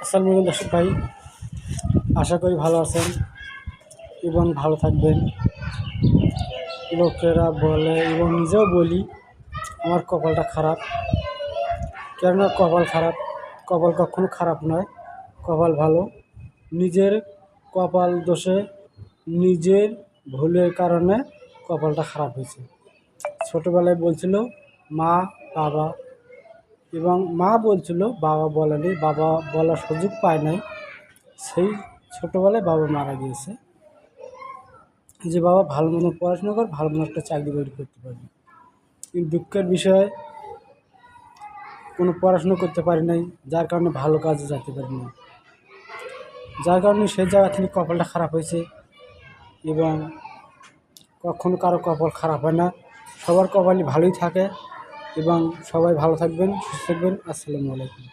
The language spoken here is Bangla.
আসসালামু আলাইকুম দর্শক ভাই, আশা করি ভালো আছেন এবং ভালো থাকবেন। লোকেরা বলে এবং নিজেও বলি আমার কপালটা খারাপ। কেননা কপাল খারাপ, কপাল কখনো খারাপ নয়, কপাল ভালো। নিজের কপাল দোষে, নিজের ভুলের কারণে কপালটা খারাপ হয়েছে। ছোটোবেলায় বলছিল মা বাবা, এবং মা বলছিল, বাবা বলেনি, বাবা বলার সুযোগ পায় নাই। সেই ছোটোবেলায় বাবা মারা গিয়েছে, যে বাবা ভালো মতো পড়াশোনা কর, ভালো মতো একটা চাকরি বাকরি করতে পারবি। কিন্তু দুঃখের বিষয়, কোনো পড়াশুনো করতে পারি নাই, যার কারণে ভালো কাজে যেতে পারি না, যার কারণে সেই জায়গা থেকে কপালটা খারাপ হয়েছে। এবং কখনো কারো কপাল খারাপ হয় না, সবার কপালই ভালোই থাকে। এবং সবাই ভালো থাকবেন, সুস্থ থাকবেন। আসসালামু আলাইকুম।